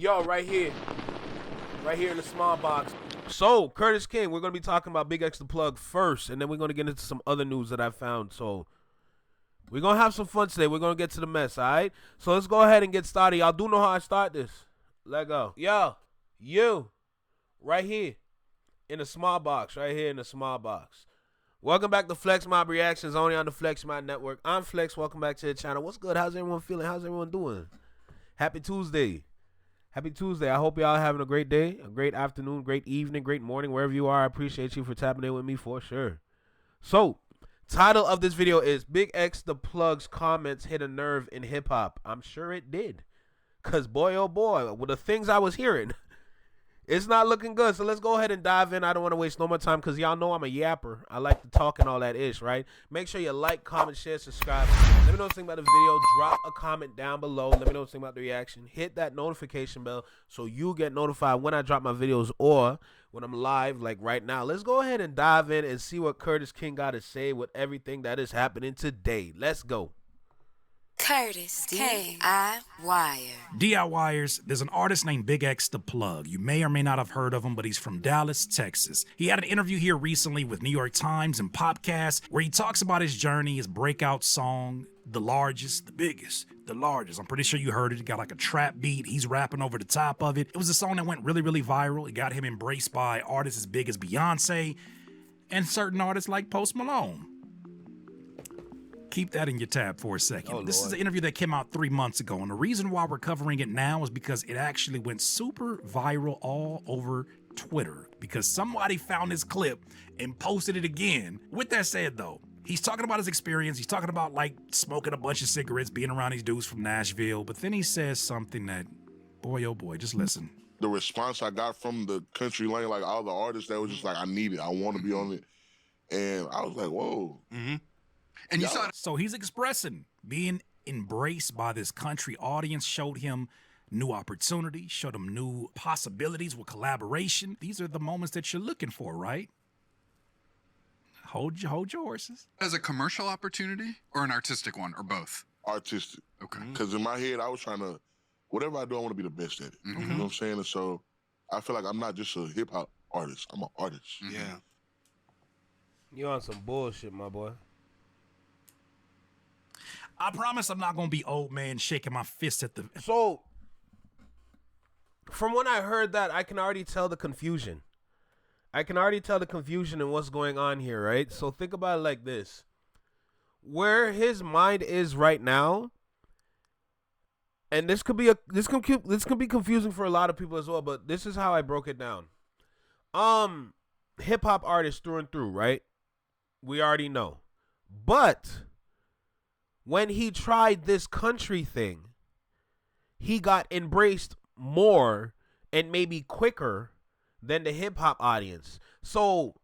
Yo, right here in the small box. So, Curtis King, we're going to be talking about Bigxthaplug first, and then we're going to get into some other news that I found. So, we're going to have some fun today. We're going to get to the mess, all right? So, let's go ahead and get started. Y'all do know how I start this. Let go. Yo, you, right here in the small box, Welcome back to Flex Mob Reactions, only on the Flex Mob Network. I'm Flex. Welcome back to the channel. What's good? How's everyone feeling? How's everyone doing? Happy Tuesday. Happy Tuesday. I hope y'all having a great day, a great afternoon, great evening, great morning, wherever you are. I appreciate you for tapping in with me for sure. So, title of this video is Bigxthaplug's comments hit a nerve in hip-hop. I'm sure it did. Because boy, oh boy, with the things I was hearing, it's not looking good. So let's go ahead and dive in. I don't want to waste no more time because y'all know I'm a yapper. I like to talk and all that ish, right? Make sure you like, comment, share, subscribe. Let me know what you think about the video. Drop a comment down below. Let me know what you think about the reaction. Hit that notification bell so you get notified when I drop my videos or when I'm live, like right now. Let's go ahead and dive in and see what Curtis King got to say with everything that is happening today. Let's go. Curtis DIY. DIYers, there's an artist named Bigxthaplug. You may or may not have heard of him, but he's from Dallas, Texas. He had an interview here recently with New York Times and Popcast where he talks about his journey, his breakout song, The Largest, The Biggest, The Largest. I'm pretty sure you heard it. It got like a trap beat. He's rapping over the top of it. It was a song that went really, really viral. It got him embraced by artists as big as Beyonce and certain artists like Post Malone. Keep that in your tab for a second. This is an interview that came out 3 months ago, and the reason why we're covering it now is because it actually went super viral all over Twitter because somebody found this clip and posted it again. With that said, though, he's talking about his experience. He's talking about, like, smoking a bunch of cigarettes, being around these dudes from Nashville, but then he says something that, boy, oh boy, just listen. The response I got from the country lane, like all the artists, that was just like, I need it. I want to be on it. And I was like, whoa. And you saw it. So he's expressing being embraced by this country audience, showed him new opportunities, showed him new possibilities with collaboration. These are the moments that you're looking for, right? Hold your horses. As a commercial opportunity or an artistic one or both? Artistic. Okay. Because in my head, I was trying to, whatever I do, I want to be the best at it. You know what I'm saying? And so I feel like I'm not just a hip hop artist. I'm an artist. Yeah. You on some bullshit, my boy. I promise I'm not going to be old man shaking my fist at the... So, from when I heard that, I can already tell the confusion. I can already tell the confusion in what's going on here, right? So think about it like this. Where his mind is right now, and this could be confusing for a lot of people as well, but this is how I broke it down. Hip hop artist through and through, right? We already know. But when he tried this country thing, he got embraced more and maybe quicker than the hip-hop audience. So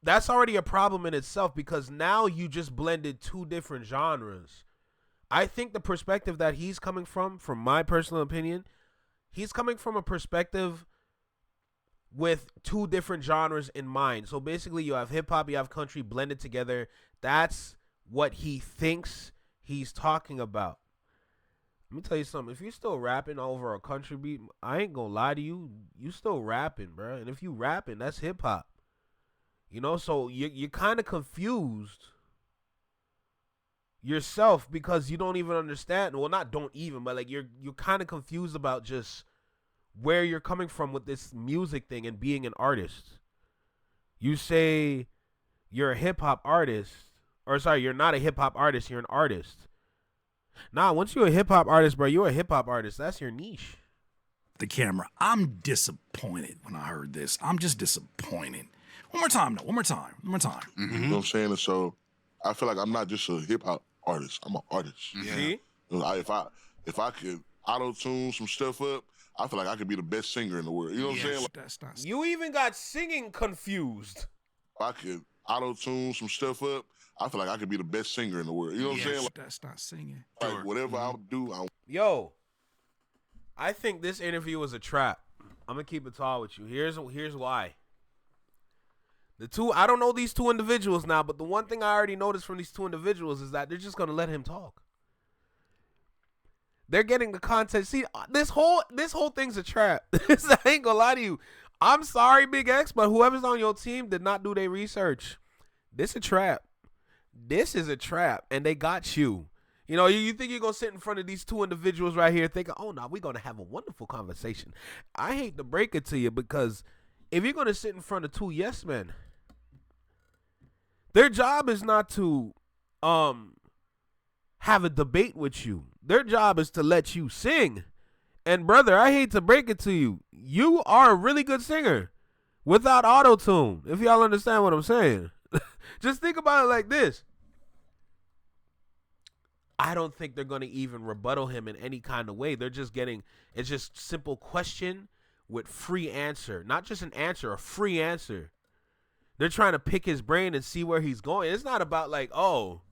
that's already a problem in itself because now you just blended two different genres. I think the perspective that he's coming from my personal opinion, he's coming from a perspective with two different genres in mind. So basically you have hip-hop, you have country blended together. That's what he thinks he's talking about. Let me tell you something. If you're still rapping over a country beat, I ain't gonna lie to you. You still rapping, bro. And if you rapping, that's hip hop. You know, so you're kind of confused yourself because you don't even understand. Well, not don't even, but like you're kind of confused about just where you're coming from with this music thing and being an artist. You say you're a hip hop artist. Or sorry, you're not a hip-hop artist, you're an artist. Nah, once you're a hip-hop artist, bro, you're a hip-hop artist. That's your niche. The camera. I'm disappointed when I heard this. I'm just disappointed. One more time, though. One more time. You know what I'm saying? And so I feel like I'm not just a hip-hop artist. I'm an artist. Yeah. See? If I could auto-tune some stuff up, I feel like I could be the best singer in the world. You know what I'm saying? Like, That's not... You even got singing confused. if I could auto-tune some stuff up, I feel like I could be the best singer in the world. You know what I'm saying? Like, That's not singing. whatever I'll do, Yo, I think this interview was a trap. I'm gonna keep it tall with you. Here's why. I don't know these two individuals now, but the one thing I already noticed from these two individuals is that they're just gonna let him talk. They're getting the content. See, this whole thing's a trap. I ain't gonna lie to you. I'm sorry, Big X, but whoever's on your team did not do their research. This a trap. This is a trap, and they got you. You know, you think you're going to sit in front of these two individuals right here thinking, oh, no, we're going to have a wonderful conversation. I hate to break it to you, because if you're going to sit in front of two yes men, their job is not to have a debate with you. Their job is to let you sing. And, brother, I hate to break it to you. You are a really good singer without auto-tune, if y'all understand what I'm saying. Just think about it like this. I don't think they're going to even rebuttal him in any kind of way. They're just getting, it's just simple question with free answer. Not just an answer, a free answer. They're trying to pick his brain and see where he's going. It's not about like, oh,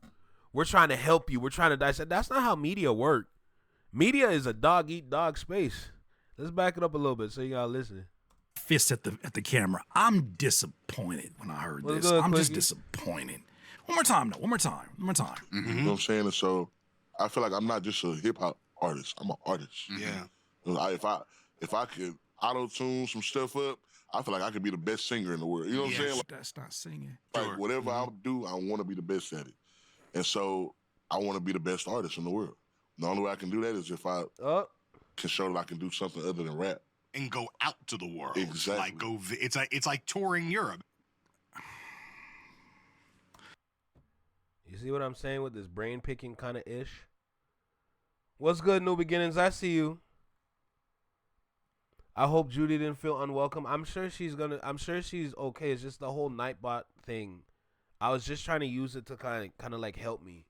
we're trying to help you. We're trying to dissect. That's not how media work. Media is a dog-eat-dog space. Let's back it up a little bit so y'all listen. Fist at the camera. I'm disappointed when I heard this. I'm just disappointed. One more time. Mm-hmm. You know what I'm saying? And so I feel like I'm not just a hip hop artist. I'm an artist. Yeah. If I could auto tune some stuff up, I feel like I could be the best singer in the world. You know what I'm saying? Like, that's not singing. Like whatever I do, I want to be the best at it. And so I want to be the best artist in the world. The only way I can do that is if I can show that I can do something other than rap. And go out to the world. Exactly. Like it's like touring Europe. You see what I'm saying with this brain picking kind of ish? What's good, New Beginnings? I see you. I hope Judy didn't feel unwelcome. I'm sure she's okay. It's just the whole Nightbot thing. I was just trying to use it to kind of like help me,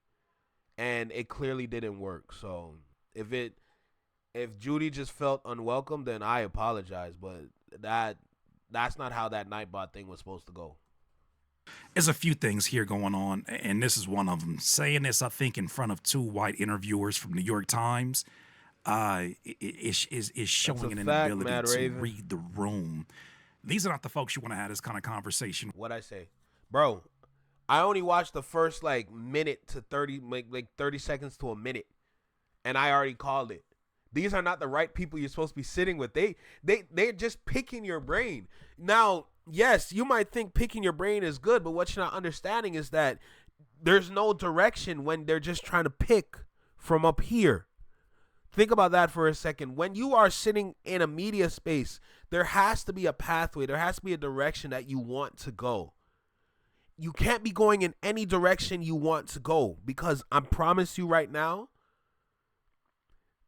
and it clearly didn't work. So if Judy just felt unwelcome, then I apologize. But that's not how that Nightbot thing was supposed to go. There's a few things here going on, and this is one of them. Saying this, I think, in front of two white interviewers from New York Times, is showing an inability to read the room. These are not the folks you want to have this kind of conversation. What'd I say? Bro, I only watched the first minute to 30, like 30 seconds to a minute, and I already called it. These are not the right people you're supposed to be sitting with. They're just picking your brain. Now, yes, you might think picking your brain is good, but what you're not understanding is that there's no direction when they're just trying to pick from up here. Think about that for a second. When you are sitting in a media space, there has to be a pathway. There has to be a direction that you want to go. You can't be going in any direction you want to go, because I promise you right now,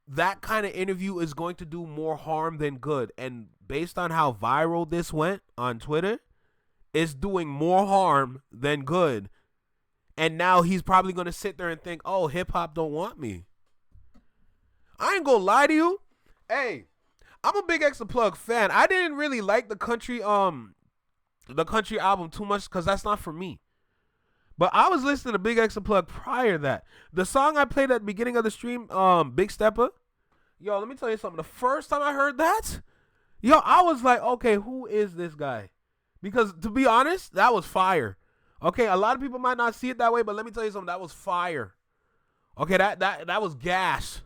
that kind of interview is going to do more harm than good. And based on how viral this went on Twitter, it's doing more harm than good. And now he's probably going to sit there and think, oh, hip-hop don't want me. I ain't going to lie to you. Hey, I'm a Bigxthaplug fan. I didn't really like the country album too much because that's not for me. But I was listening to Bigxthaplug prior to that. The song I played at the beginning of the stream, Big Stepper. Yo, let me tell you something. The first time I heard that, I was like, okay, who is this guy? Because to be honest, that was fire. Okay, a lot of people might not see it that way, but let me tell you something. That was fire. Okay, that was gas.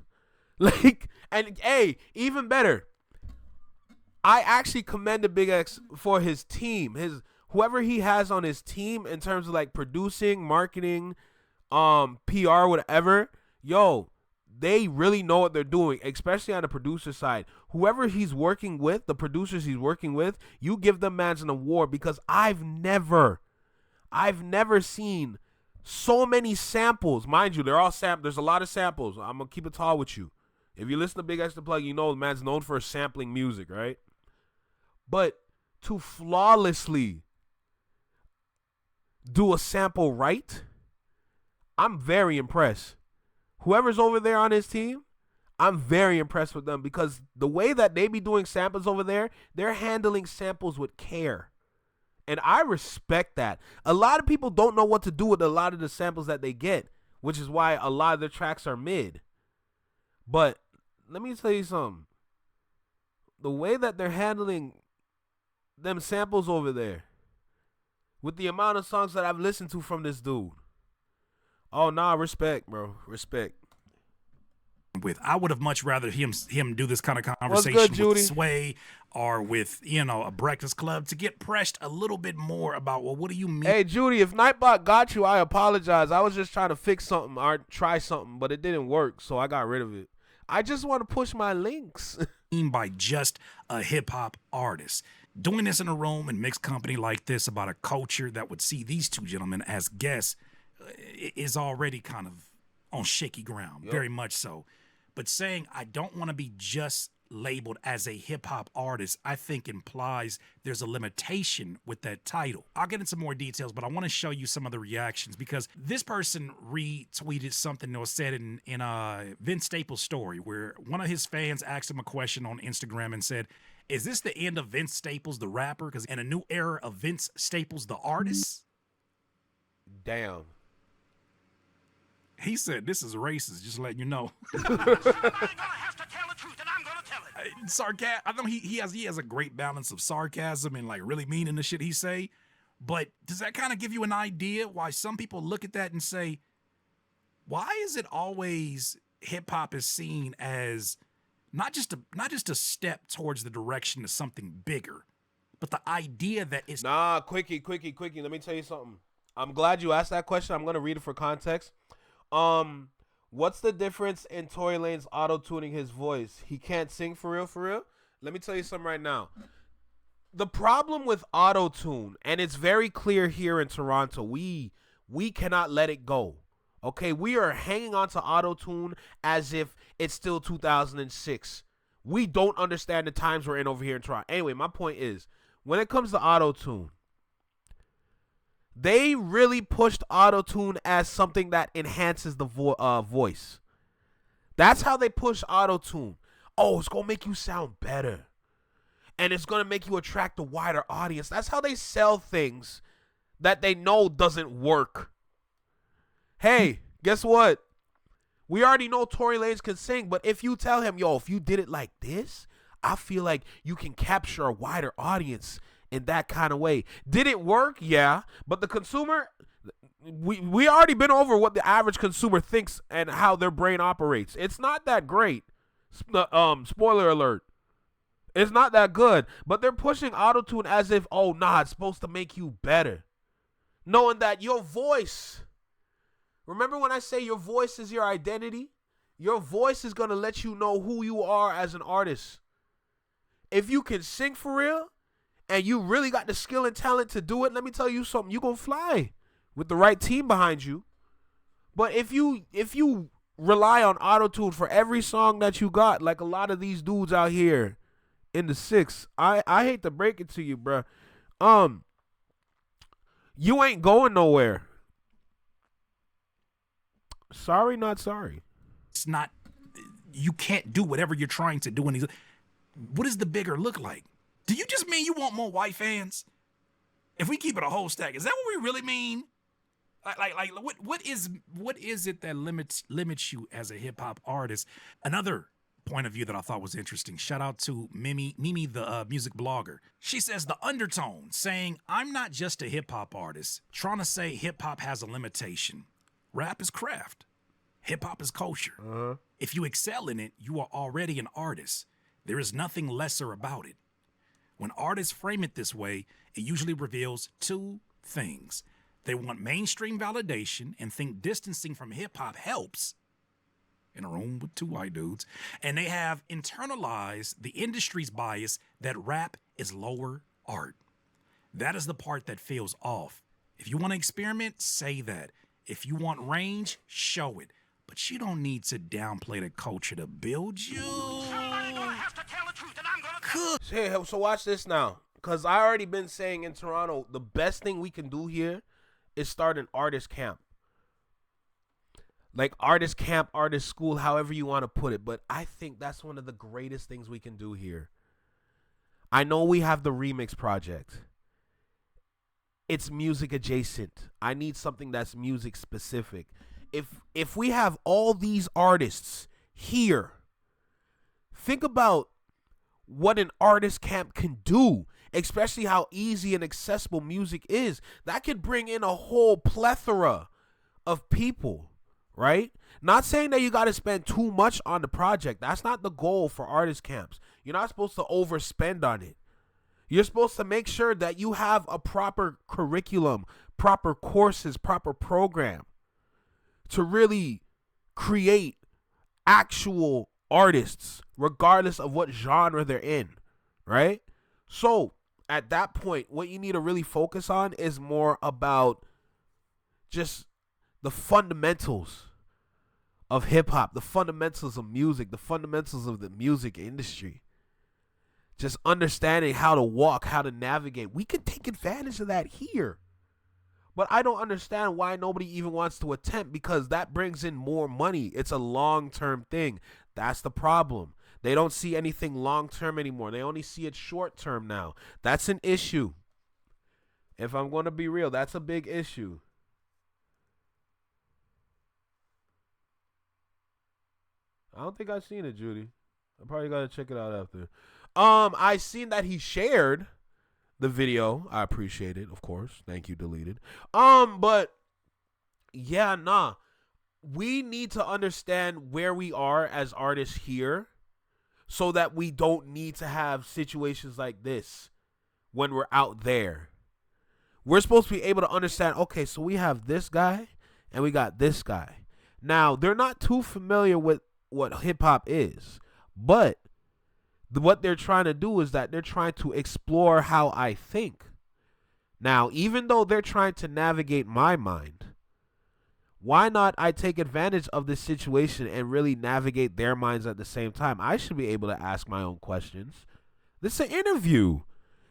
And hey, even better, I actually commended Big X for his team, whoever he has on his team in terms of producing, marketing, PR, whatever. Yo, they really know what they're doing, especially on the producer side. Whoever he's working with, the producers he's working with, you give them mans an award, because I've never seen so many samples. Mind you, they're all samples. There's a lot of samples. I'm gonna keep it tall with you. If you listen to Bigxthaplug, you know the man's known for sampling music, right? But to flawlessly do a sample right, I'm very impressed. Whoever's over there on his team, I'm very impressed with them, because the way that they be doing samples over there, they're handling samples with care. And I respect that. A lot of people don't know what to do with a lot of the samples that they get, which is why a lot of their tracks are mid. But let me tell you something. The way that they're handling them samples over there, with the amount of songs that I've listened to from this dude, oh, nah, respect, bro. Respect. with. I would have much rather him do this kind of What's conversation good, with Judy? Sway or with, a Breakfast Club to get pressed a little bit more about, well, what do you mean? Hey, Judy, if Nightbot got you, I apologize. I was just trying to fix something or try something, but it didn't work, so I got rid of it. I just want to push my links. By just a hip-hop artist. Doing this in a room and mixed company like this about a culture that would see these two gentlemen as guests is already kind of on shaky ground, very much so. But saying I don't want to be just labeled as a hip-hop artist, I think implies there's a limitation with that title. I'll get into more details, but I want to show you some of the reactions because this person retweeted something that was said in Vince Staples' story where one of his fans asked him a question on Instagram and said, is this the end of Vince Staples, the rapper? Because in a new era of Vince Staples, the artist? Damn. He said, this is racist, just letting you know. I know he has a great balance of sarcasm and like really meaning the shit he say, but does that kind of give you an idea why some people look at that and say, why is it always hip hop is seen as not just a step towards the direction of something bigger, but the idea that it's quickie. Let me tell you something. I'm glad you asked that question. I'm gonna read it for context. What's the difference in Tory Lanez auto-tuning his voice? He can't sing for real? Let me tell you something right now. The problem with auto-tune, and it's very clear here in Toronto, we cannot let it go. Okay, we are hanging on to auto-tune as if it's still 2006. We don't understand the times we're in over here in Toronto. Anyway, my point is, when it comes to auto-tune, they really pushed auto-tune as something that enhances the voice. That's how they push auto-tune. Oh, it's going to make you sound better. And it's going to make you attract a wider audience. That's how they sell things that they know doesn't work. Hey, guess what? We already know Tory Lanez can sing, but if you tell him, yo, if you did it like this, I feel like you can capture a wider audience in that kind of way. Did it work? Yeah. But the consumer, we already been over what the average consumer thinks and how their brain operates. It's not that great. Spoiler alert. It's not that good. But they're pushing autotune as if, oh, nah, it's supposed to make you better. Knowing that your voice, remember when I say your voice is your identity? Your voice is going to let you know who you are as an artist. If you can sing for real, and you really got the skill and talent to do it, let me tell you something, you're going to fly with the right team behind you. But if you rely on auto-tune for every song that you got, like a lot of these dudes out here in the six, I hate to break it to you, bro. You ain't going nowhere. Sorry, not sorry. It's not, you can't do whatever you're trying to do. What does the bigger look like? Do you just mean you want more white fans? If we keep it a whole stack, is that what we really mean? Like what is it that limits you as a hip hop artist? Another point of view that I thought was interesting. Shout out to Mimi the music blogger. She says the undertone saying I'm not just a hip hop artist, trying to say hip hop has a limitation. Rap is craft. Hip hop is culture. If you excel in it, you are already an artist. There is nothing lesser about it. When artists frame it this way, it usually reveals two things. They want mainstream validation and think distancing from hip-hop helps in a room with two white dudes. And they have internalized the industry's bias that rap is lower art. That is the part that feels off. If you want to experiment, say that. If you want range, show it. But you don't need to downplay the culture to build you. Somebody's gonna have to tell the truth, and I'm gonna cook. Hey, so watch this now. Because I already been saying in Toronto, the best thing we can do here is start an artist camp. Like artist camp, artist school, however you want to put it. But I think that's one of the greatest things we can do here. I know we have the remix project. It's music adjacent. I need something that's music specific. If we have all these artists here, think about what an artist camp can do, especially how easy and accessible music is. That could bring in a whole plethora of people, right? Not saying that you got to spend too much on the project. That's not the goal for artist camps. You're not supposed to overspend on it. You're supposed to make sure that you have a proper curriculum, proper courses, proper program to really create actual artists, regardless of what genre they're in, right? So at that point, what you need to really focus on is more about just the fundamentals of hip hop, the fundamentals of music, the fundamentals of the music industry. Just understanding how to walk, how to navigate. We can take advantage of that here. But I don't understand why nobody even wants to attempt, because that brings in more money. It's a long-term thing. That's the problem. They don't see anything long-term anymore. They only see it short-term now. That's an issue. If I'm going to be real, that's a big issue. I don't think I've seen it, Judy. I probably got to check it out after. I seen that he shared the video. I appreciate it, of course. Thank you, deleted. But yeah, nah. We need to understand where we are as artists here so that we don't need to have situations like this when we're out there. We're supposed to be able to understand, okay, so we have this guy and we got this guy. Now, they're not too familiar with what hip hop is, but what they're trying to do is that they're trying to explore how I think. Now, even though they're trying to navigate my mind, why not I take advantage of this situation and really navigate their minds at the same time? I should be able to ask my own questions. This is an interview.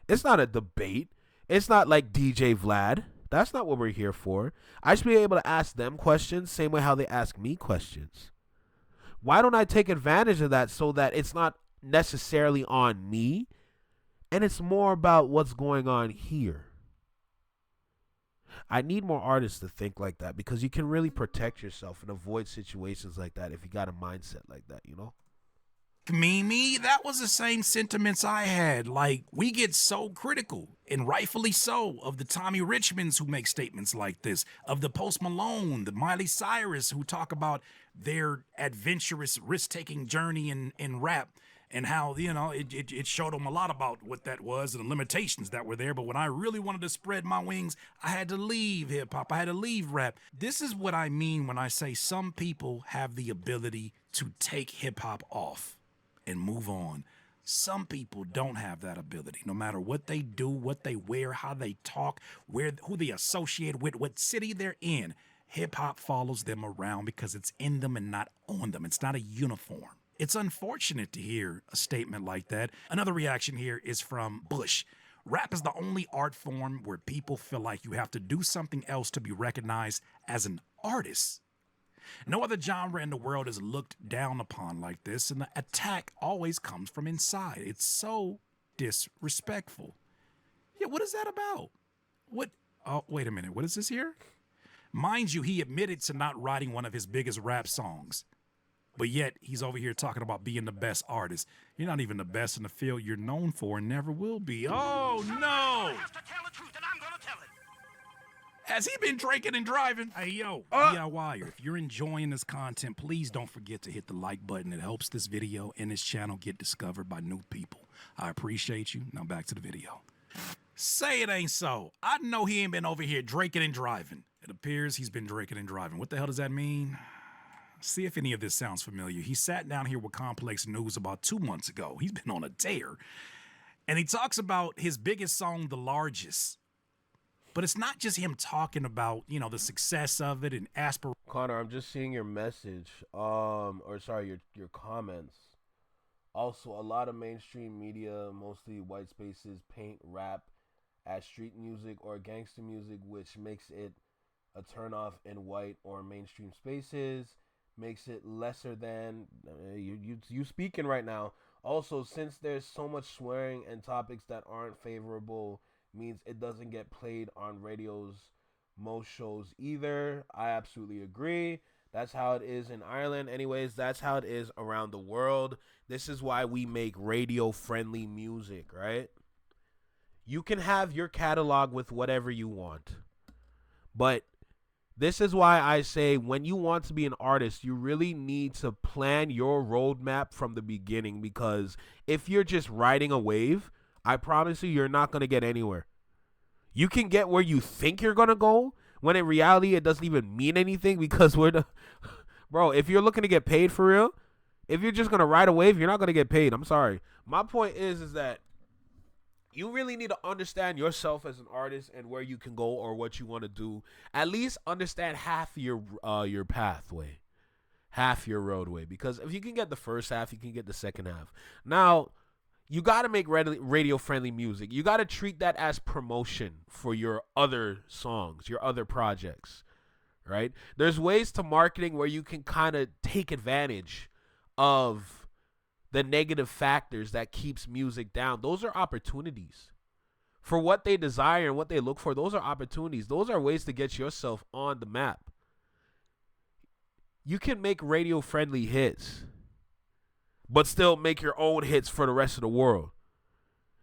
It's not a debate. It's not like DJ Vlad. That's not what we're here for. I should be able to ask them questions same way how they ask me questions. Why don't I take advantage of that so that it's not necessarily on me and it's more about what's going on here? I need more artists to think like that, because you can really protect yourself and avoid situations like that if you got a mindset like that, you know? Me, that was the same sentiments I had. Like, we get so critical, and rightfully so, of the Tommy Richmonds who make statements like this, of the Post Malone, the Miley Cyrus who talk about their adventurous, risk-taking journey in rap, and how, you know, it showed them a lot about what that was and the limitations that were there. But when I really wanted to spread my wings, I had to leave hip-hop. I had to leave rap. This is what I mean when I say some people have the ability to take hip-hop off and move on. Some people don't have that ability. No matter what they do, what they wear, how they talk, who they associate with, what city they're in, hip-hop follows them around because it's in them and not on them. It's not a uniform. It's unfortunate to hear a statement like that. Another reaction here is from Bush. Rap is the only art form where people feel like you have to do something else to be recognized as an artist. No other genre in the world is looked down upon like this, and the attack always comes from inside. It's so disrespectful. Yeah, what is that about? What? Oh, wait a minute. What is this here? Mind you, he admitted to not writing one of his biggest rap songs, but yet he's over here talking about being the best artist. You're not even the best in the field you're known for and never will be. Oh, no! Has he been drinking and driving? Hey, yo, DIYer, if you're enjoying this content, please don't forget to hit the like button. It helps this video and this channel get discovered by new people. I appreciate you. Now back to the video. Say it ain't so. I know he ain't been over here drinking and driving. It appears he's been drinking and driving. What the hell does that mean? See if any of this sounds familiar. He sat down here with Complex News about 2 months ago. He's been on a tear. And he talks about his biggest song, The Largest. But it's not just him talking about, you know, the success of it and aspirations. Connor, I'm just seeing your message, your comments. Also, a lot of mainstream media, mostly white spaces, paint rap as street music or gangster music, which makes it a turnoff in white or mainstream spaces, makes it lesser than, you speaking right now. Also, since there's so much swearing and topics that aren't favorable, means it doesn't get played on radio's most shows either. I absolutely agree. That's how it is in Ireland. Anyways, that's how it is around the world. This is why we make radio-friendly music, right? You can have your catalog with whatever you want, but This is why I say when you want to be an artist, you really need to plan your roadmap from the beginning, because if you're just riding a wave, I promise you're not going to get anywhere. You can get where you think you're going to go when in reality it doesn't even mean anything, because bro, if you're looking to get paid for real, if you're just going to ride a wave, you're not going to get paid. I'm sorry. My point is that you really need to understand yourself as an artist and where you can go or what you want to do. At least understand half your pathway, half your roadway. Because if you can get the first half, you can get the second half. Now, you got to make radio-friendly music. You got to treat that as promotion for your other songs, your other projects, right? There's ways to marketing where you can kind of take advantage of the negative factors that keeps music down. Those are opportunities for what they desire and what they look for. Those are opportunities. Those are ways to get yourself on the map. You can make radio friendly hits, but still make your own hits for the rest of the world.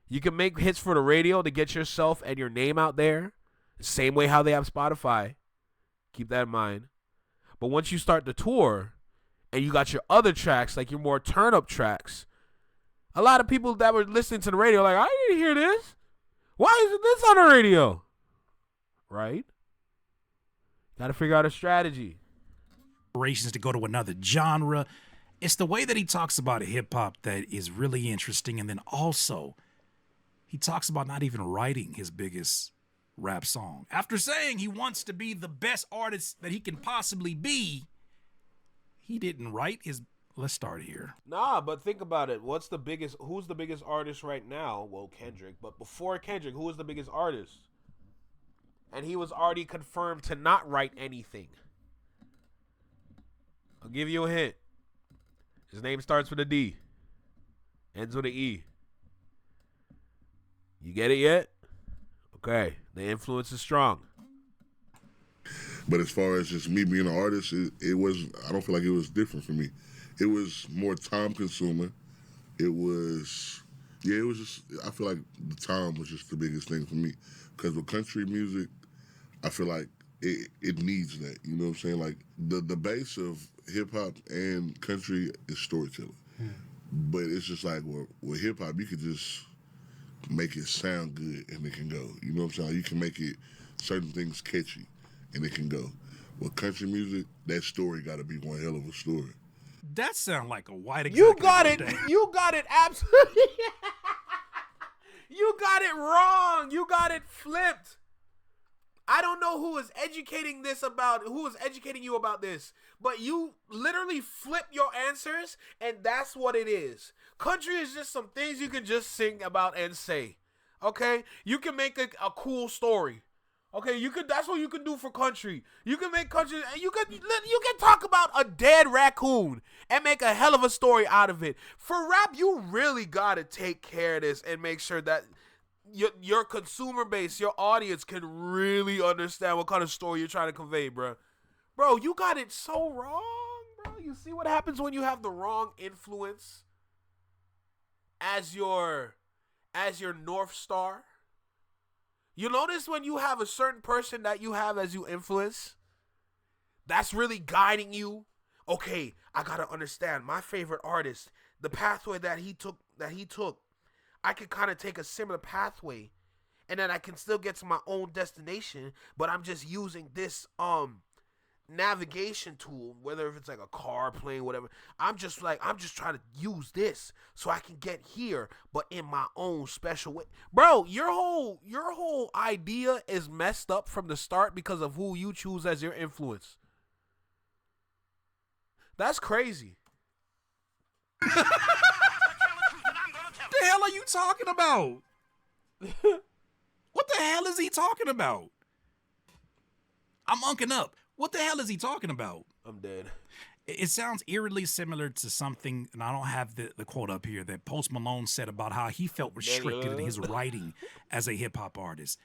You can make hits for the radio to get yourself and your name out there, same way how they have Spotify. Keep that in mind. But once you start the tour, and you got your other tracks, like your more turn-up tracks, a lot of people that were listening to the radio like, I didn't hear this. Why isn't this on the radio? Right? Got to figure out a strategy. To go to another genre. It's the way that he talks about hip-hop that is really interesting. And then also, he talks about not even writing his biggest rap song. After saying he wants to be the best artist that he can possibly be, he didn't write his. Let's start here. Nah, but think about it. Who's the biggest artist right now? Well, Kendrick. But before Kendrick, who was the biggest artist? And he was already confirmed to not write anything. I'll give you a hint. His name starts with a D. Ends with an E. You get it yet? Okay. The influence is strong. But as far as just me being an artist, it was, I don't feel like it was different for me. It was more time consuming. It was just, I feel like the time was just the biggest thing for me. Because with country music, I feel like it needs that. You know what I'm saying? Like the base of hip hop and country is storytelling. But it's just like with hip hop, you could just make it sound good and it can go. You know what I'm saying? Like you can make it certain things catchy and it can go. With country music, that story got to be one hell of a story. That sound like a white executive. You got it absolutely. You got it wrong. You got it flipped. I don't know who is educating you about this, but you literally flip your answers, and that's what it is. Country is just some things you can just sing about and say. Okay? You can make a cool story. Okay, that's what you can do for country. You can make country, and you can talk about a dead raccoon and make a hell of a story out of it. For rap, you really gotta take care of this and make sure that your consumer base, your audience can really understand what kind of story you're trying to convey, bro. Bro, you got it so wrong, bro. You see what happens when you have the wrong influence as your North Star? You notice when you have a certain person that you have as you influence, that's really guiding you. Okay, I gotta understand my favorite artist, the pathway that he took. I could kind of take a similar pathway, and then I can still get to my own destination, but I'm just using this navigation tool, whether if it's like a car, plane, whatever. I'm just trying to use this so I can get here, but in my own special way. Bro, your whole idea is messed up from the start because of who you choose as your influence. That's crazy. What the hell are you talking about? What the hell is he talking about? I'm unking up. What the hell is he talking about? I'm dead. It sounds eerily similar to something, and I don't have the quote up here, that Post Malone said about how he felt restricted in his writing as a hip-hop artist.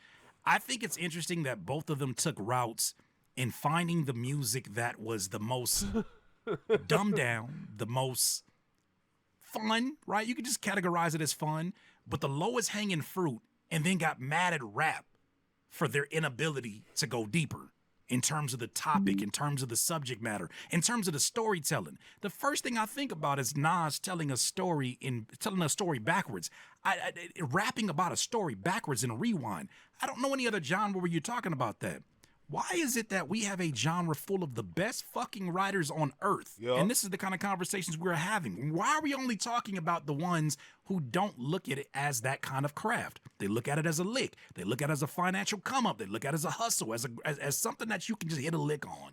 I think it's interesting that both of them took routes in finding the music that was the most dumbed down, the most fun, right? You could just categorize it as fun, but the lowest hanging fruit, and then got mad at rap for their inability to go deeper in terms of the topic, in terms of the subject matter, in terms of the storytelling. The first thing I think about is Nas telling a story backwards. Rapping about a story backwards in a rewind. I don't know any other genre where you're talking about that. Why is it that we have a genre full of the best fucking writers on earth? Yeah. And this is the kind of conversations we're having. Why are we only talking about the ones who don't look at it as that kind of craft? They look at it as a lick. They look at it as a financial come up. They look at it as a hustle, as something that you can just hit a lick on.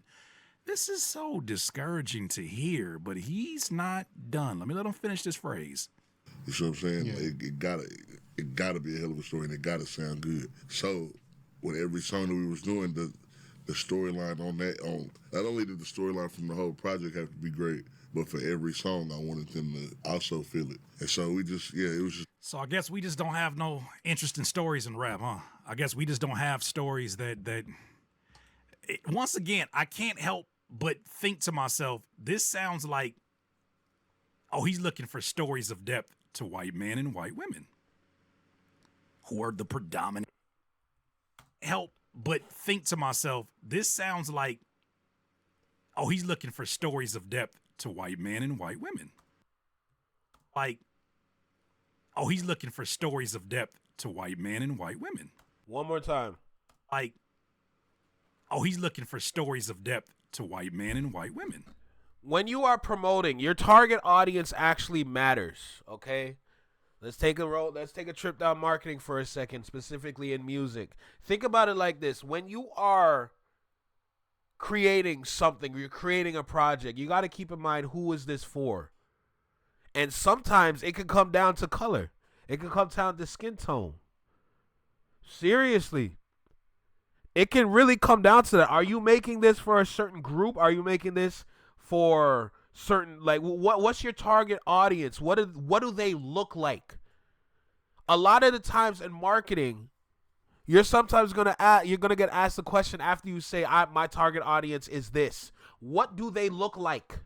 This is so discouraging to hear, but he's not done. Let me let him finish this phrase. You see what I'm saying? Yeah. It gotta be a hell of a story, and it gotta sound good. So with every song that we was doing, the storyline on not only did the storyline from the whole project have to be great, but for every song I wanted them to also feel it. And so it was just. So I guess we just don't have no interest in stories in rap, huh? I guess we just don't have stories that once again, I can't help but think to myself, this sounds like, oh, he's looking for stories of depth to white men and white women who are the predominant. Help but think to myself, this sounds like, oh, he's looking for stories of depth to white men and white women. Like, oh, he's looking for stories of depth to white men and white women. One more time. Like, oh, he's looking for stories of depth to white men and white women. When you are promoting, your target audience actually matters, okay? Let's take a trip down marketing for a second, specifically in music. Think about it like this. When you are creating something, you're creating a project, you got to keep in mind, who is this for? And sometimes it can come down to color. It can come down to skin tone. Seriously. It can really come down to that. Are you making this for a certain group? Are you making this for certain, like, what's your target audience? What do they look like? A lot of the times in marketing, you're sometimes gonna get asked the question after you say, my target audience is this. What do they look like?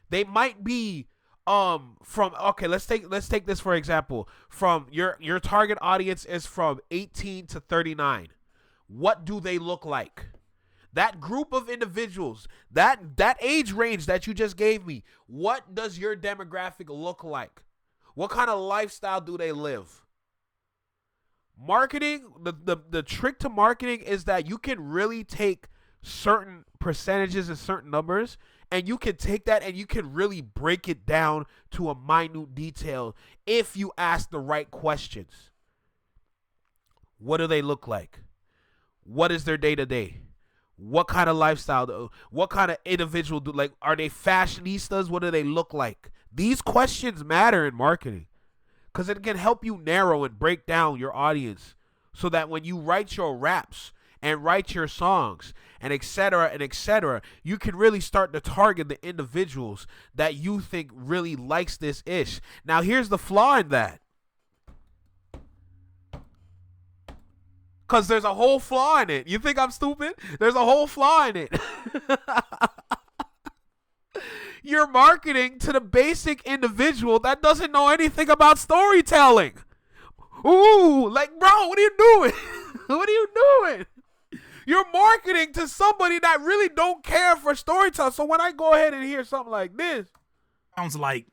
They might be let's take this for example. From your target audience is from 18 to 39. What do they look like? That group of individuals, that age range that you just gave me, what does your demographic look like? What kind of lifestyle do they live? Marketing, the trick to marketing is that you can really take certain percentages and certain numbers, and you can take that and you can really break it down to a minute detail if you ask the right questions. What do they look like? What is their day-to-day? What kind of lifestyle? What kind of individual are they fashionistas? What do they look like? These questions matter in marketing because it can help you narrow and break down your audience so that when you write your raps and write your songs and et cetera, you can really start to target the individuals that you think really likes this ish. Now, here's the flaw in that. Because there's a whole flaw in it. You think I'm stupid? There's a whole flaw in it. You're marketing to the basic individual that doesn't know anything about storytelling. Ooh, like, bro, what are you doing? What are you doing? You're marketing to somebody that really don't care for storytelling. So when I go ahead and hear something like this. Sounds like,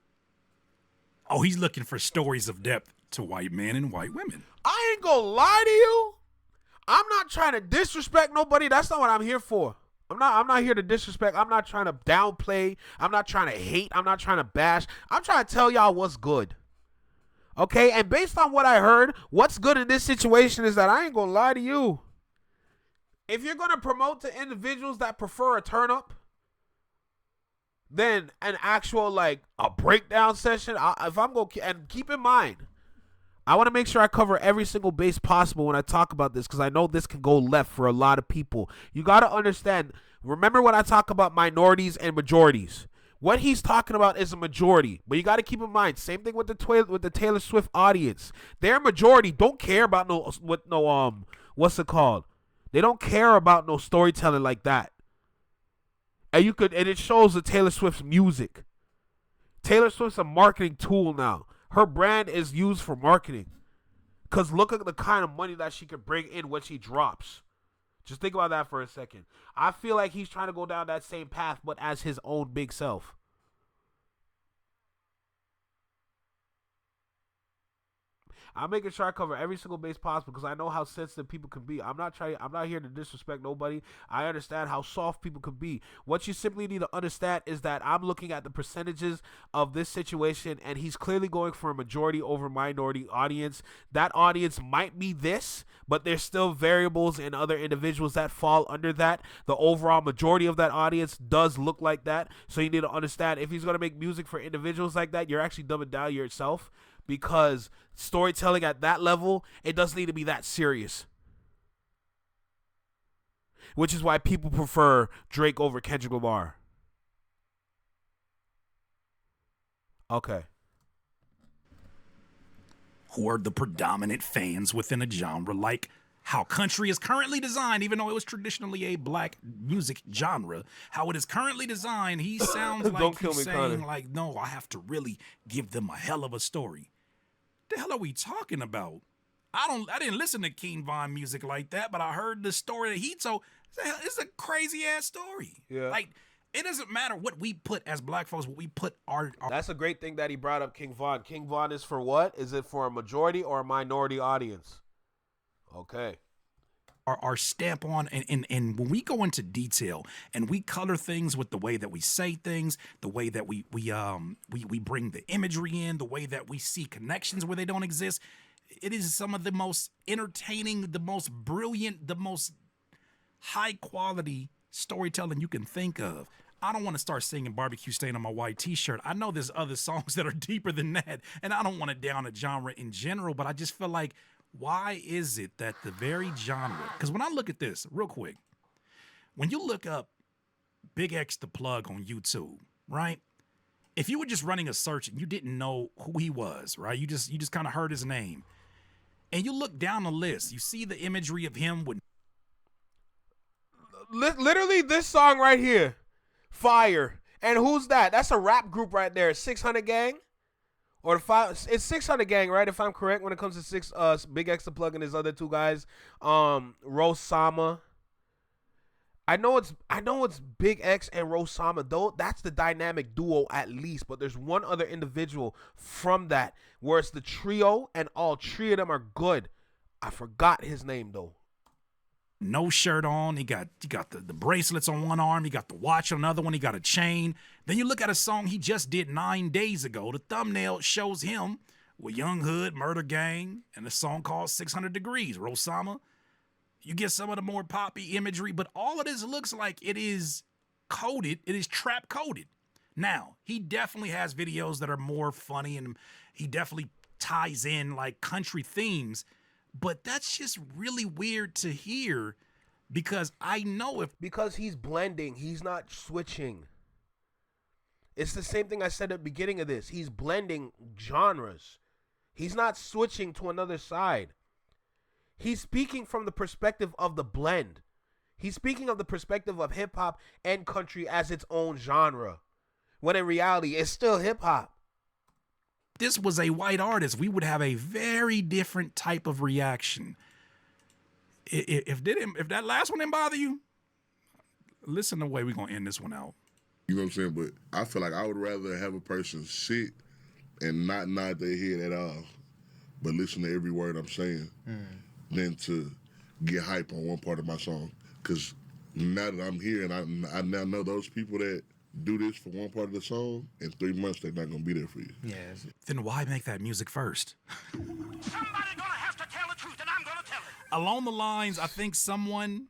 oh, he's looking for stories of depth to white men and white women. I ain't gonna lie to you. I'm not trying to disrespect nobody. That's not what I'm here for. I'm not here to disrespect. I'm not trying to downplay. I'm not trying to hate. I'm not trying to bash. I'm trying to tell y'all what's good. Okay? And based on what I heard, what's good in this situation is that I ain't going to lie to you. If you're going to promote to individuals that prefer a turn up, then an actual, like, a breakdown session, if I'm going to, and keep in mind, I want to make sure I cover every single base possible when I talk about this because I know this can go left for a lot of people. You got to understand, remember when I talk about minorities and majorities. What he's talking about is a majority, but you got to keep in mind, same thing with the Taylor Swift audience. Their majority don't care about what's it called? They don't care about no storytelling like that. And it shows the Taylor Swift's music. Taylor Swift's a marketing tool now. Her brand is used for marketing. Because look at the kind of money that she could bring in when she drops. Just think about that for a second. I feel like he's trying to go down that same path, but as his own big self. I'm making sure I cover every single base possible because I know how sensitive people can be. I'm not here to disrespect nobody. I understand how soft people can be. What you simply need to understand is that I'm looking at the percentages of this situation, and he's clearly going for a majority over minority audience. That audience might be this, but there's still variables and other individuals that fall under that. The overall majority of that audience does look like that. So you need to understand, if he's going to make music for individuals like that, you're actually dumbing down yourself. Because storytelling at that level, it doesn't need to be that serious. Which is why people prefer Drake over Kendrick Lamar. Okay. Who are the predominant fans within a genre, like how country is currently designed, even though it was traditionally a black music genre, how it is currently designed, he sounds like he's saying, like, no, I have to really give them a hell of a story. The hell are we talking about? I didn't listen to King Von music like that, but I heard the story that he told. It's a crazy ass story. Yeah. Like, it doesn't matter what we put as black folks, what we put our That's a great thing that he brought up King Von. King Von is for what? Is it for a majority or a minority audience? Okay. Our stamp on, and when we go into detail and we color things with the way that we say things, the way that we bring the imagery in, the way that we see connections where they don't exist, it is some of the most entertaining, the most brilliant, the most high quality storytelling you can think of. I don't want to start singing Barbecue Stain on My White T-Shirt. I know there's other songs that are deeper than that, and I don't want to down a genre in general, but I just feel like, why is it that the very genre, because when I look at this real quick, when you look up Bigxthaplug on YouTube, right? If you were just running a search and you didn't know who he was, right? You just kind of heard his name. And you look down the list, you see the imagery of him with Literally this song right here. Fire. And who's that? That's a rap group right there. 600 Gang? Or it's 600 Gang, right? If I'm correct, when it comes to Bigxthaplug and his other two guys, Rosama. I know it's Big X and Rosama though. That's the dynamic duo at least. But there's one other individual from that where it's the trio, and all three of them are good. I forgot his name though. No shirt on. He got the bracelets on one arm. He got the watch on another one. He got a chain. Then you look at a song he just did 9 days ago. The thumbnail shows him with Young Hood, Murder Gang, and a song called 600 Degrees. Rosama. You get some of the more poppy imagery, but all of this looks like it is coded. It is trap coded. Now, he definitely has videos that are more funny, and he definitely ties in like country themes. But that's just really weird to hear, because I know because he's blending, he's not switching. It's the same thing I said at the beginning of this. He's blending genres. He's not switching to another side. He's speaking from the perspective of the blend. He's speaking of the perspective of hip hop and country as its own genre, when in reality it's still hip hop. This was a white artist, we would have a very different type of reaction. If that last one didn't bother you, listen to the way we're going to end this one out. You know what I'm saying? But I feel like I would rather have a person sit and not nod their head at all, but listen to every word I'm saying, than to get hype on one part of my song. Because now that I'm here and I now know those people that do this for one part of the song, in 3 months they're not gonna be there for you. Yes. Then why make that music first? Somebody gonna have to tell the truth, and I'm gonna tell it. Along the lines, I think someone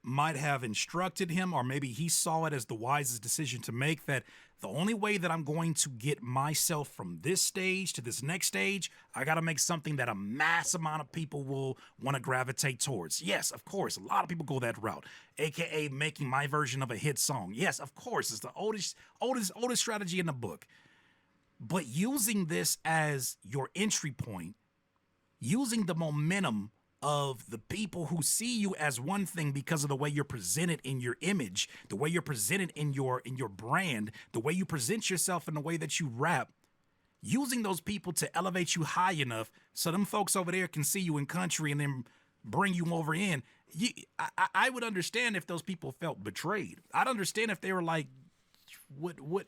might have instructed him, or maybe he saw it as the wisest decision to make, that the only way that I'm going to get myself from this stage to this next stage, I got to make something that a mass amount of people will want to gravitate towards. Yes, of course, a lot of people go that route, aka making my version of a hit song. Yes, of course, it's the oldest strategy in the book. But using this as your entry point, using the momentum of the people who see you as one thing because of the way you're presented in your image, the way you're presented in your brand, the way you present yourself and the way that you rap, using those people to elevate you high enough so them folks over there can see you in country and then bring you over in, I would understand if those people felt betrayed. I'd understand if they were like, what?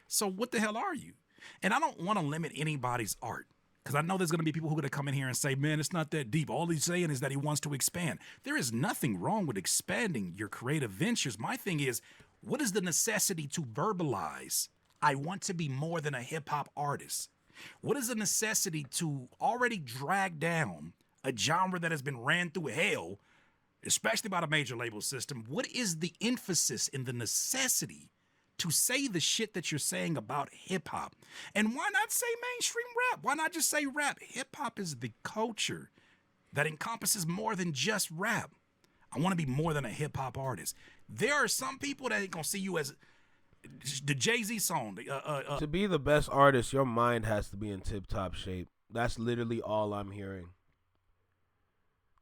So what the hell are you? And I don't want to limit anybody's art, because I know there's going to be people who are going to come in here and say, man, it's not that deep. All he's saying is that he wants to expand. There is nothing wrong with expanding your creative ventures. My thing is, what is the necessity to verbalize, I want to be more than a hip hop artist? What is the necessity to already drag down a genre that has been ran through hell, especially by the major label system? What is the emphasis in the necessity to say the shit that you're saying about hip hop? And why not say mainstream rap? Why not just say rap? Hip hop is the culture that encompasses more than just rap. I want to be more than a hip hop artist. There are some people that ain't gonna see you as the Jay-Z song. To be the best artist, your mind has to be in tip-top shape. That's literally all I'm hearing.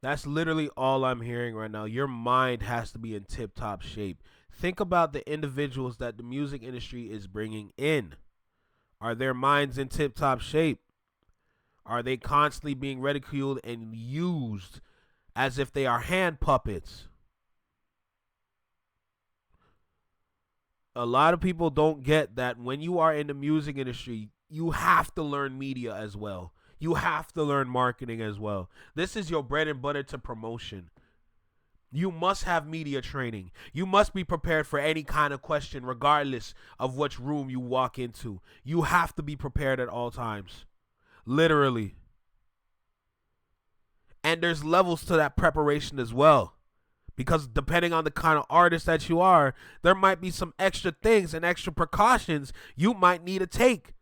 That's literally all I'm hearing right now. Your mind has to be in tip-top shape. Think about the individuals that the music industry is bringing in. Are their minds in tip-top shape? Are they constantly being ridiculed and used as if they are hand puppets? A lot of people don't get that when you are in the music industry, you have to learn media as well. You have to learn marketing as well. This is your bread and butter to promotion. You must have media training. You must be prepared for any kind of question, regardless of which room you walk into. You have to be prepared at all times. Literally. And there's levels to that preparation as well. Because depending on the kind of artist that you are, there might be some extra things and extra precautions you might need to take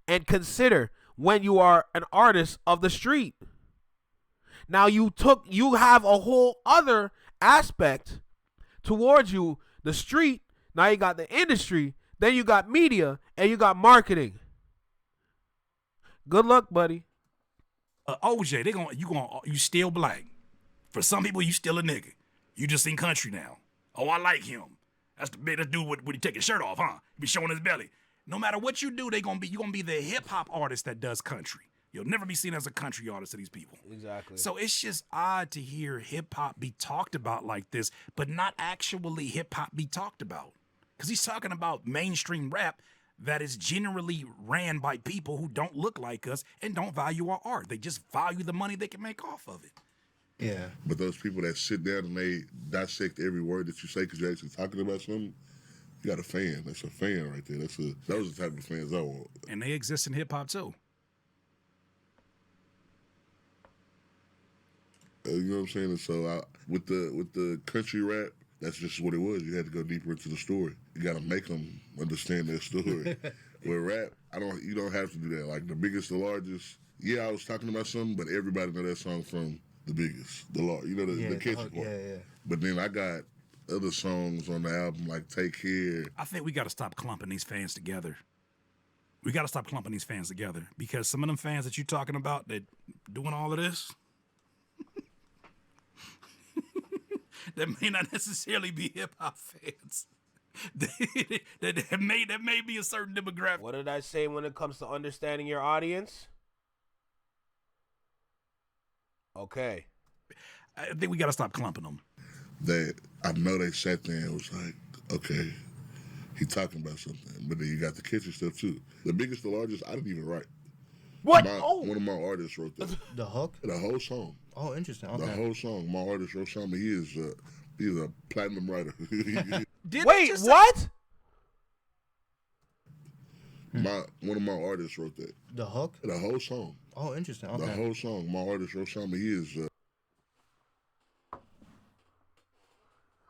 and consider when you are an artist of the street. Now you have a whole other aspect towards you, the street. Now you got the industry, then you got media, and you got marketing. Good luck, buddy. OJ, you still black. For some people, you still a nigga. You just sing country now. Oh, I like him. That's the big dude when he take his shirt off, huh? He be showing his belly. No matter what you do, you're gonna be the hip hop artist that does country. You'll never be seen as a country artist to these people. Exactly. So it's just odd to hear hip hop be talked about like this, but not actually hip hop be talked about. Because he's talking about mainstream rap that is generally ran by people who don't look like us and don't value our art. They just value the money they can make off of it. Yeah. But those people that sit down and they dissect every word that you say because you're actually talking about something, you got a fan. That's a fan right there. Those are the type of fans I want. And they exist in hip hop too. You know what I'm saying? And so with the country rap, that's just what it was. You had to go deeper into the story. You got to make them understand their story. With rap, you don't have to do that. Like the biggest, the largest. Yeah, I was talking about something, but everybody know that song from the biggest, the large. You know the catchy part. Yeah. But then I got other songs on the album like Take Care. I think we got to stop clumping these fans together. We got to stop clumping these fans together because some of them fans that you're talking about that doing all of this, that may not necessarily be hip hop fans. that may be a certain demographic. What did I say when it comes to understanding your audience? Okay. I think we got to stop clumping them. That I know they sat there and was like, okay, he talking about something. But then you got the catchy stuff too. The biggest, the largest, I didn't even write. What? One of my artists wrote that. The hook? The whole song. Oh, interesting. Okay. The whole song. My artist, Rosama, he's a platinum writer. Wait, what? One of my artists wrote that. The hook? The whole song. Oh, interesting. Okay. The whole song. My artist, Rosama,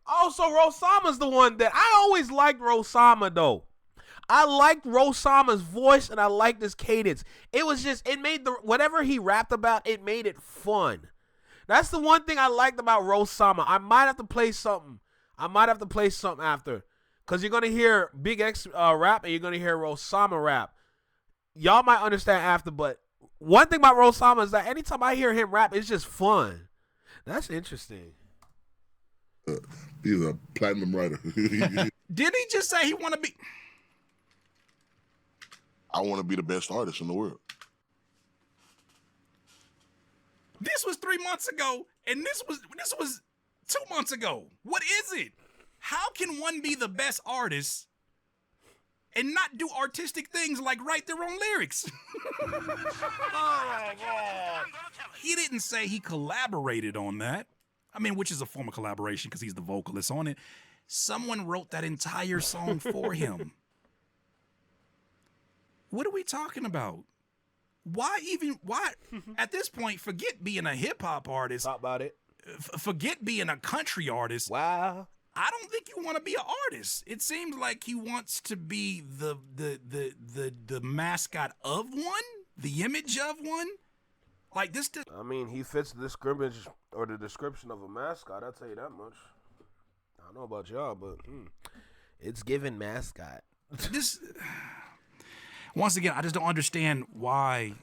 Oh, so Rosama's the one that I always liked. Rosama though, I liked Rosama's voice and I liked his cadence. It was just, it made whatever he rapped about, it made it fun. That's the one thing I liked about Rosama. I might have to play something. After, cause you're gonna hear Big X rap and you're gonna hear Rosama rap. Y'all might understand after, but one thing about Rosama is that anytime I hear him rap, it's just fun. That's interesting. He's a platinum writer. Did he just say he want to be? I want to be the best artist in the world. This was 3 months ago, and this was 2 months ago. What is it? How can one be the best artist and not do artistic things like write their own lyrics? Oh my God. He didn't say he collaborated on that. I mean, which is a form of collaboration because he's the vocalist on it. Someone wrote that entire song for him. What are we talking about? Why at this point, forget being a hip hop artist. Talk about it. Forget being a country artist. Wow. I don't think you want to be an artist. It seems like he wants to be the mascot of one, the image of one. Like this. I mean, he fits the description of a mascot. I'll tell you that much. I don't know about y'all, but it's given mascot. This. Once again, I just don't understand why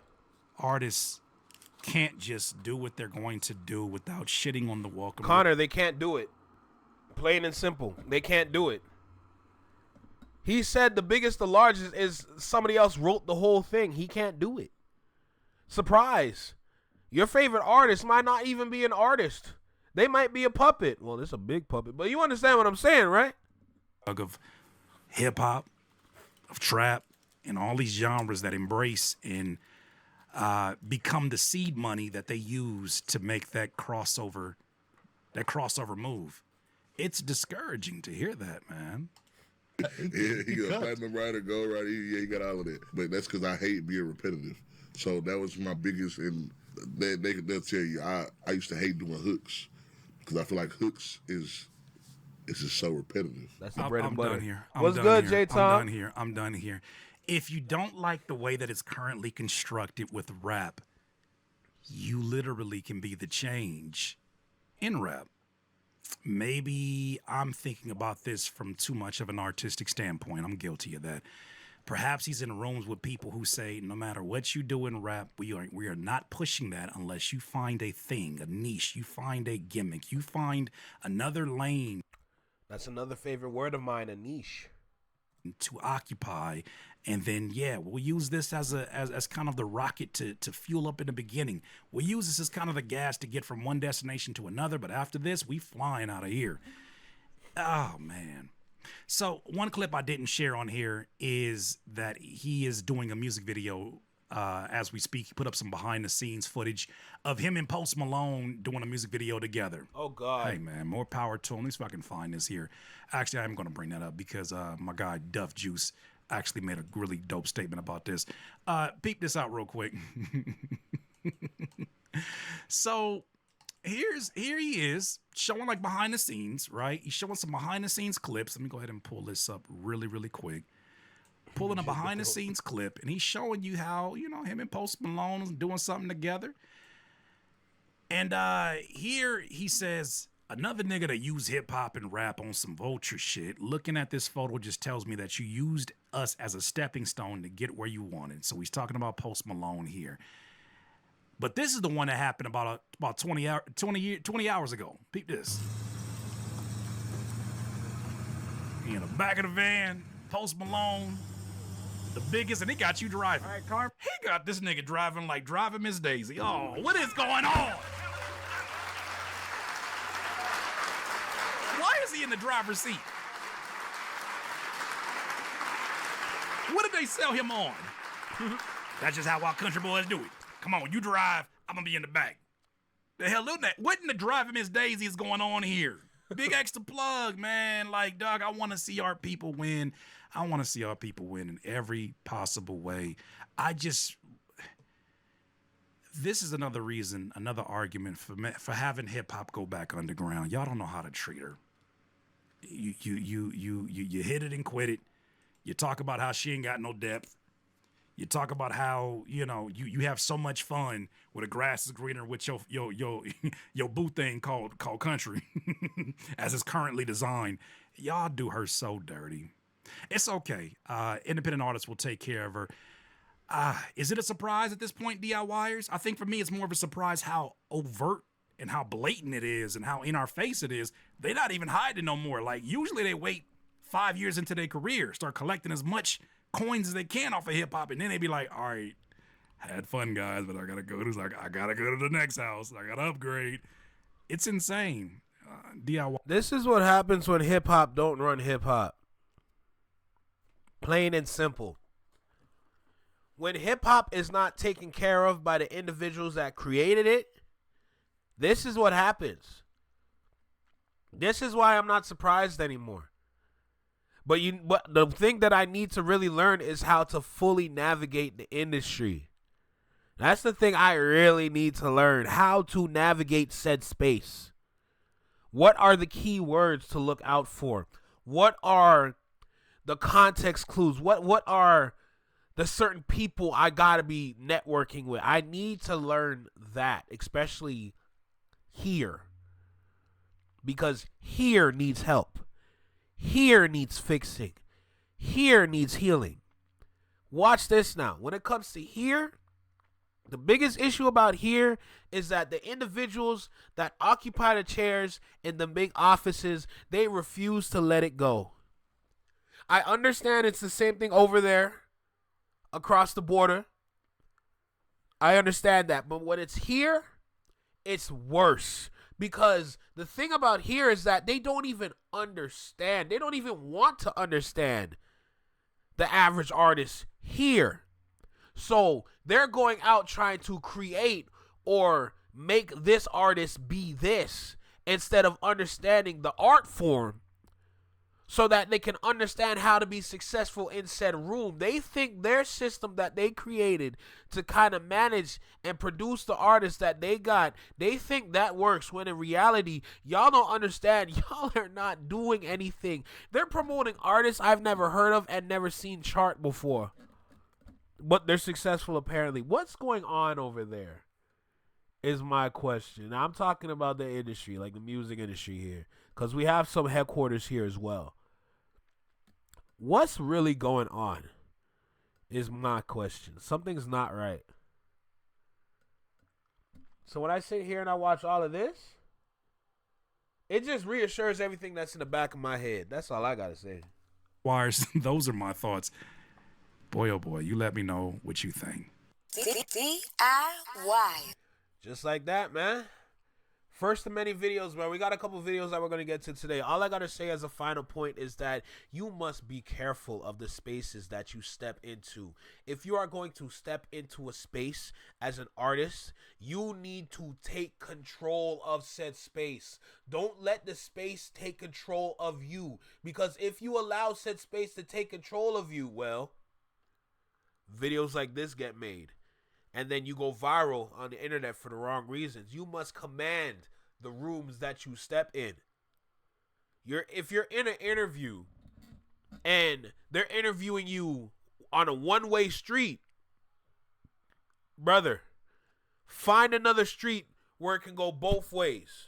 artists can't just do what they're going to do without shitting on the welcome. Connor, they can't do it. Plain and simple. They can't do it. He said the biggest, the largest is somebody else wrote the whole thing. He can't do it. Surprise. Your favorite artist might not even be an artist. They might be a puppet. Well, it's a big puppet, but you understand what I'm saying, right? Of hip hop, of trap, and all these genres that embrace and become the seed money that they use to make that crossover move. It's discouraging to hear that, man. Yeah, he got platinum writer, gold writer. He got all of that. But that's because I hate being repetitive. So that was my biggest. And they'll tell you, I used to hate doing hooks because I feel like hooks is just so repetitive. That's the bread and butter. Done here. What's good, J-Tom? I'm done here. If you don't like the way that it's currently constructed with rap, you literally can be the change in rap. Maybe I'm thinking about this from too much of an artistic standpoint. I'm guilty of that. Perhaps he's in rooms with people who say, no matter what you do in rap, we are not pushing that unless you find a thing, a niche, you find a gimmick, you find another lane. That's another favorite word of mine, a niche. To occupy, and then we'll use this as kind of the rocket to fuel up in the beginning. We'll use this as kind of the gas to get from one destination to another, but after this, we flying out of here. Oh man. So one clip I didn't share on here is that he is doing a music video as we speak. He put up some behind the scenes footage of him and Post Malone doing a music video together. Oh God. Hey man, more power to him. Let me see if I can find this here. Actually, I'm going to bring that up because my guy Duff Juice actually made a really dope statement about this. Peep this out real quick. So here he is showing like behind the scenes, right? He's showing some behind the scenes clips. Let me go ahead and pull this up really, really quick. Pulling a behind the scenes clip, and he's showing you how, him and Post Malone is doing something together. And here he says, another nigga that used hip hop and rap on some vulture shit. Looking at this photo just tells me that you used us as a stepping stone to get where you wanted. So he's talking about Post Malone here. But this is the one that happened about 20 hours ago. Peep this. He in the back of the van, Post Malone, the biggest, and he got you driving. All right, Carm. He got this nigga driving like driving Miss Daisy. Oh, what is going on? Why is he in the driver's seat? What did they sell him on? That's just how our country boys do it. Come on, you drive, I'm gonna be in the back. The hell, what in the driving Miss Daisy is going on here? Bigxthaplug, man. Like, dog, I want to see our people win. I want to see our people win in every possible way. This is another reason, another argument for having hip hop go back underground. Y'all don't know how to treat her. You hit it and quit it. You talk about how she ain't got no depth. You talk about how, you have so much fun with the grass is greener with your boo thing called country as it's currently designed. Y'all do her so dirty. It's okay. Independent artists will take care of her. Is it a surprise at this point, DIYers? I think for me, it's more of a surprise how overt and how blatant it is and how in our face it is. They're not even hiding no more. Like, usually they wait 5 years into their career, start collecting as much coins as they can off of hip hop, and then they be like, all right, had fun, guys, but I gotta go to the next house. I gotta upgrade. It's insane. DIY. This is what happens when hip hop don't run hip hop. Plain and simple. When hip hop is not taken care of by the individuals that created it, this is what happens. This is why I'm not surprised anymore. But the thing that I need to really learn is how to fully navigate the industry. That's the thing I really need to learn, how to navigate said space. What are the key words to look out for? What are the context clues? What are the certain people I gotta be networking with? I need to learn that, especially here. Because here needs help. Here needs fixing. Here needs healing. Watch this now. When it comes to here, the biggest issue about here is that the individuals that occupy the chairs in the big offices, they refuse to let it go. I understand it's the same thing over there across the border. I understand that. But when it's here, it's worse. Because the thing about here is that they don't even understand. They don't even want to understand the average artist here. So they're going out trying to create or make this artist be this instead of understanding the art form so that they can understand how to be successful in said room. They think their system that they created to kind of manage and produce the artists that they got, they think that works, when in reality, y'all don't understand. Y'all are not doing anything. They're promoting artists I've never heard of and never seen chart before. But they're successful apparently. What's going on over there is my question. Now, I'm talking about the industry, like the music industry here, because we have some headquarters here as well. What's really going on is my question. Something's not right. So when I sit here and I watch all of this, it just reassures everything that's in the back of my head. That's all I got to say. Wires, those are my thoughts. Boy, oh boy, you let me know what you think. DIY. Just like that, man. First of many videos, man. We got a couple videos that we're going to get to today. All I got to say as a final point is that you must be careful of the spaces that you step into. If you are going to step into a space as an artist, you need to take control of said space. Don't let the space take control of you. Because if you allow said space to take control of you, well, videos like this get made. And then you go viral on the internet for the wrong reasons. You must command the rooms that you step in. If you're in an interview and they're interviewing you on a one-way street, brother, find another street where it can go both ways.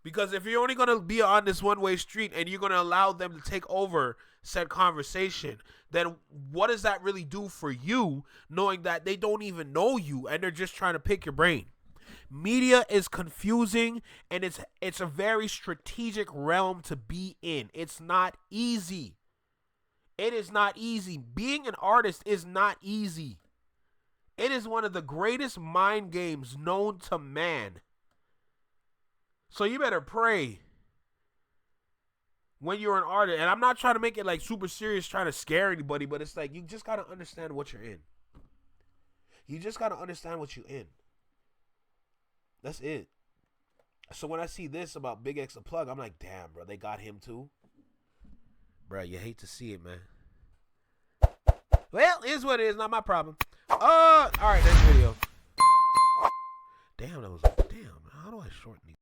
Because if you're only going to be on this one-way street and you're going to allow them to take over said conversation, then what does that really do for you, knowing that they don't even know you and they're just trying to pick your brain? Media is confusing, and it's a very strategic realm to be in. It's not easy. It is not easy. Being an artist is not easy. It is one of the greatest mind games known to man. So you better pray when you're an artist. And I'm not trying to make it like super serious, trying to scare anybody, but it's like you just got to understand what you're in. You just got to understand what you're in. That's it. So when I see this about Bigxthaplug, I'm like, damn, bro, they got him too. Bro, you hate to see it, man. Well, it is what it is, not my problem. All right, next video. Damn, how do I shorten these?